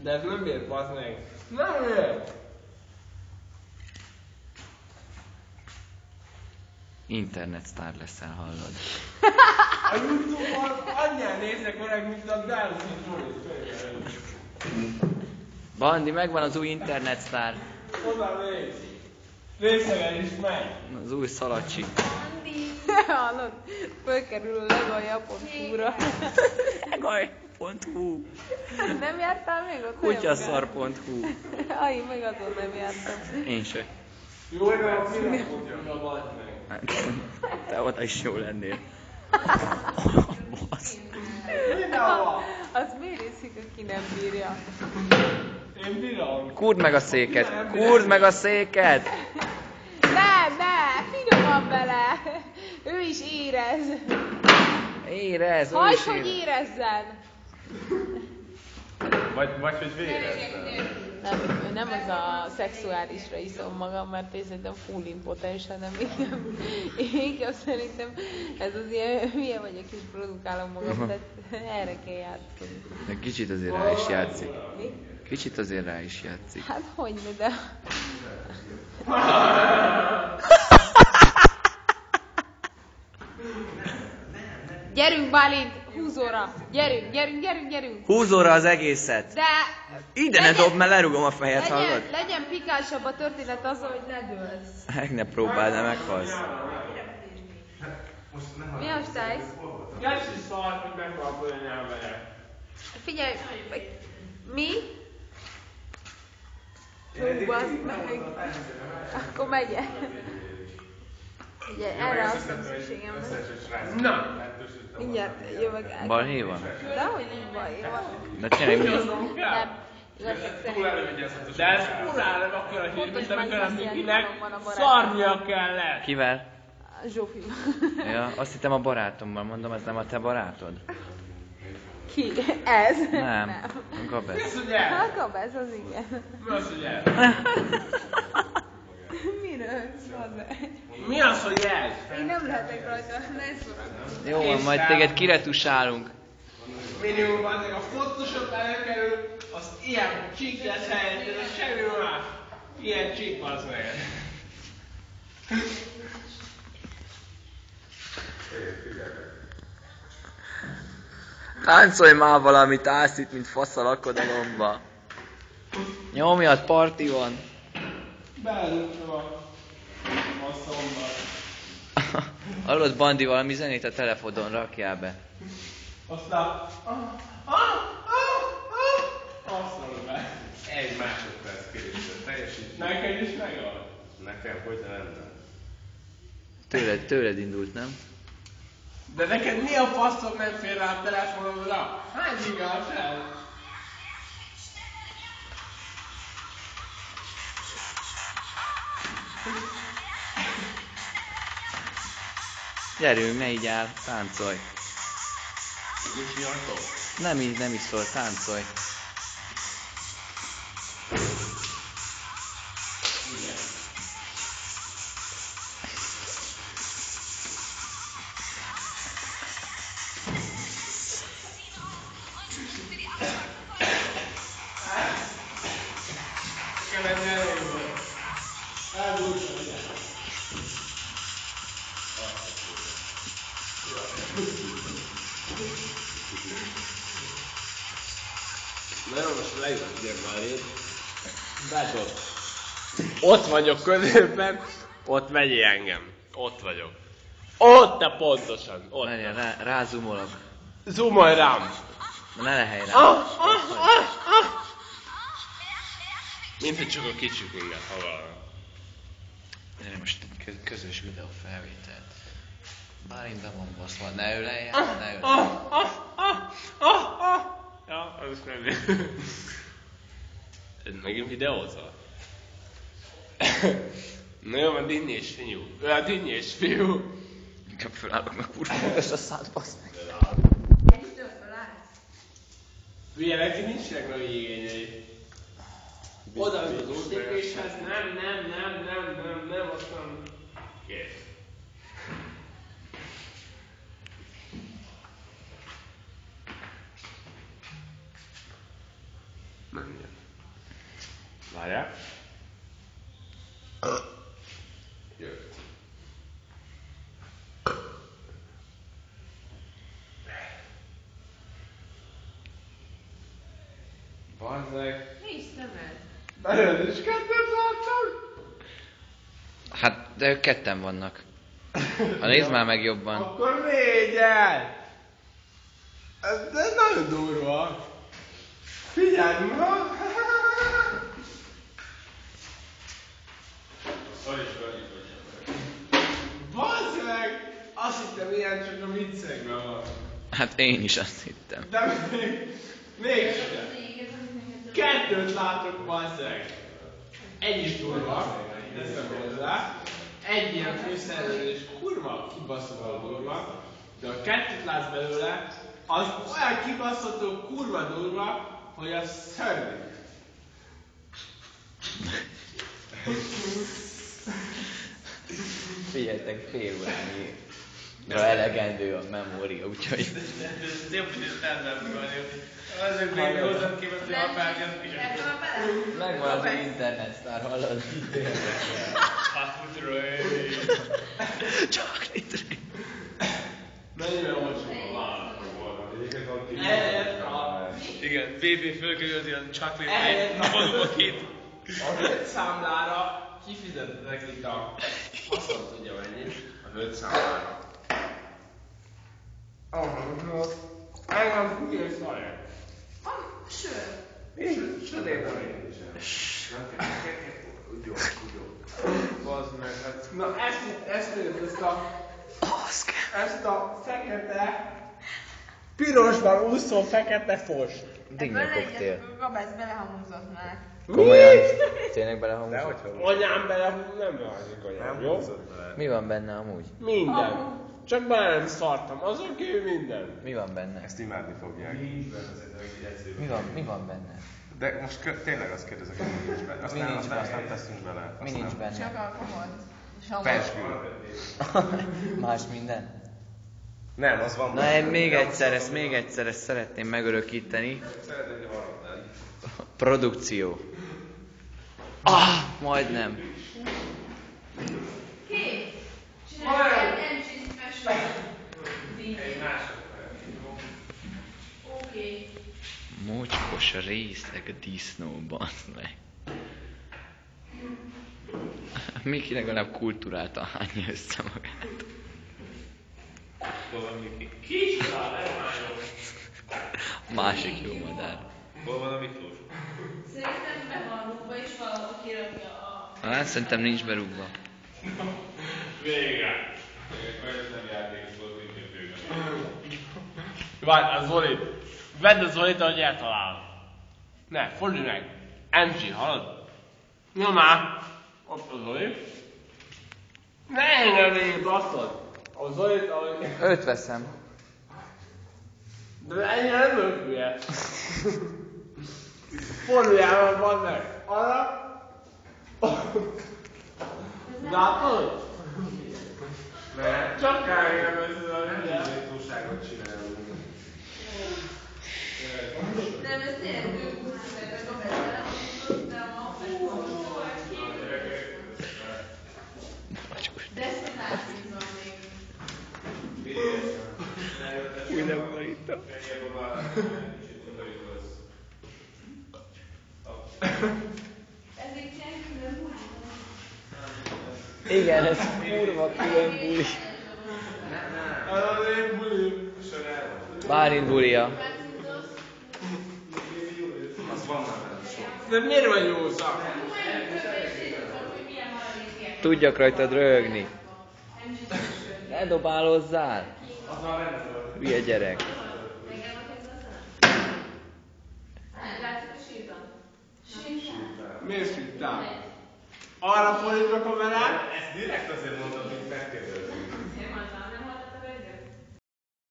De ez nem bír, bazd meg. Nem bír! Internetsztár leszel, hallod. A YouTube-on annyian néznek öreg, mint a Dance Bandi, megvan az új internetsztár. Oda néz. Részegen is megy. Az új szalacsi. Hallod? Fölkerül a legolja.hu-ra. Legaj.hu. Nem jártál még ott? Kutyaszar.hu. Aj, meg azon nem jártam. Én se. Jó, de a pillanatban bazd meg. Te oda is jó lennél. Basz. Mindenhol. Az miért iszik, aki nem bírja? Én bírom. Kurd meg a széket! Kurd meg a széket! Ne, finoman vele! Ő is érez. Érez, ő Hagyd, is hogy érez. érezzen! Vagy hogy vérezzen. Nem az a szexuálisra iszom magam, mert én szerintem full impotens, hanem inkább szerintem ez az ilyen hülye vagyok és produkálom magam, tehát erre kell játszani. De kicsit azért rá is játszik. Mi? Kicsit azért rá is játszik. Hát hogyne, de... Gyerünk, Bálint! Húzóra! Gyerünk! Húzóra az egészet! De... Ide ne dobd, mert lerugom a fejed, hallod? Legyen pikásabb a történet azzal, hogy ne dőlsz. Meg ne próbáld, de meghalsz. Mi a stájsz? Kecsi szart, hogy megkapod a nyelvere. Figyelj, mi? Hú, baszd meg. Akkor megyek. Ugye, erre azt nem szükségem van. Na! Mindjárt jövök el. Balhé van? Dehogy nincs balhé van. De tényleg mi? Nem, igazság szerint. De ez kurvára nem akkor a hír, mint amikor az Pontos Mikinek van a barátom. szarnia kellett. Kivel? Zsófi. Ja, azt hittem a barátommal, mondom, ez nem a te barátod? Ki? Ez? Nem. Gabesz. Ez ugye? Hát Gabez, az igen. Mi az ugye? Miről szólsz? Mi az, hogy ez? Én nem lehetek rajta, ne szórakozz. Jó van, majd téged kiretusálunk. Minimum azért a Photoshop előkerül, az ilyen csík lesz helyett, ez semmi más. Ilyen csík az meg. Táncolj már valamit, állsz itt, mint fasz a lakodalomba. Nyomjad, parti van. Beledugtam a szombat. Hallod, Bandi, valami zenét a telefonon rakjál be. Aztán... Azt mondom be. Egy másodperc kérdésre teljesít. Neked is megad. Nekem hogy lenne? Tőled indult, nem? De neked mi a faszom nem fér rá a telefonomra? Hány gigás ez? Gyerünk, ne így áll, táncolj. Nincs nyartó? Nem is szól, táncolj. Na jó, most leülök ide már én. Bedob. Ott vagyok középen, ott megyél engem. Ott vagyok. Ott te pontosan, ott. Várjál, rázumolok. Zoomolj rám. Na ne lehelj rá. Mint hogy csak a kicsik mindent hallganak. Gyere, most közös videó felvételt. Bálint be van baszva, ne öleljál, ne öleljál. Ja, az is nem. Ez megint videózol? Na jó, van Dinny és fiú. Ő a Dinny és fiú. Inkább fölállok, meg kurva ez a szád, basz meg. Ugye neki nincsenek nagy igényei. Oda az útlépéshez, nem, aztán kész. Menjen. Várjál. Jött. Bazzeg. Mi is szemed? Belőle is kettőt láttam. Hát, de ők ketten vannak. Ha nézd már meg jobban. Akkor négyen! Ez nagyon durva. Figyelj, ma! Bazd meg! Azt hittem, ilyen csak a viccekben van. Hát én is azt hittem. De még kettőt látok, bazd meg! Egy is durva, teszem hozzá. Egy ilyen főszerelés kurva kibaszható durva, de a kettőt látsz belőle, az olyan kibaszható kurva durva, hogy az szörnyű. Figyeljetek, fél órányi elegendő a memória, úgyhogy... Ez jobb, hogy ezt el nem fogadni. Azok még hozzám képest, hogy apákat is. Megvan az internet sztár, hallod? Fast Ray. Chocolate Ray. Mennyivel olcsóbb a vállalatok volna. Igen, BB fölkerült ilyen Chocolate Ray volumoként. A 5 számlára kifizettek itt a faszom tudja mennyi. Az 5 számlára. Engem fújja és szarja. Sőt. Sötét van én is. Bazd meg, hát... Na ezt nézd, ezt a fekete... Pirosban úszó fekete fos. Dinnye koktél. Gabesz belehamúzott már. Komolyan? Tényleg belehamúzott? Anyám bele nem vázik anyám, jó? Mi van benne amúgy? Minden. Csak bele nem szartam, azon kívül minden. Mi van benne? Ezt imádni fogják. Mi van benne? De most tényleg azt kérdezek, hogy mi nincs benne. Azt Mi nem, nincs azt benne? nem teszünk bele. Mi nincs benne? Csak alkohol. Pesgő. Más minden? Nem, az van. Na, még egyszer ezt szeretném megörökíteni. Produkció. Majdnem. Ki? Csinálj egy MG special. Oké. Mocskos részeg a disznóban. Miki legalább kultúráltan hányja össze magát. Hol van Miki? Kicsoda, lemányom. Másik jó madár. Hol van a Miklós? Szerintem be van rúgva és valahol kirakja a... Hát szerintem nincs berúgva. Vége. Ez nem játékos volt, mint a főben. Várj, a Zolit. Vedd a Zolit, ahogy eltalálod. Ne, fordulj meg. MG, hallod? Na már. Ott a Zoli. Ne engedjél, baszod. A Zolit, ahogy... Őt veszem. De ennyire nem vagyok hülye. Forduljál meg, bazd meg. Arra. Látod? Csak engem össze a hülye. Túlságot csinálunk. Nem, ez tényleg bőkúszítek a Gabesz de a desztinálszízom még. Úgy nem borítom. Ez egy ilyen külön buli. Igen, ez kurva külön buli. Ez az én bulim. Bálint bulia. Az van már benne sok. De miért vagy jó szak? Tudjak rajtad röhögni. Ne dobálozzál. Az már benne volt. Hülye gyerek. Látszik a sírban? Sírban? Miért süttál? Arra fordítva a kamerát? Ezt direkt azért mondom, hogy megkérdezünk.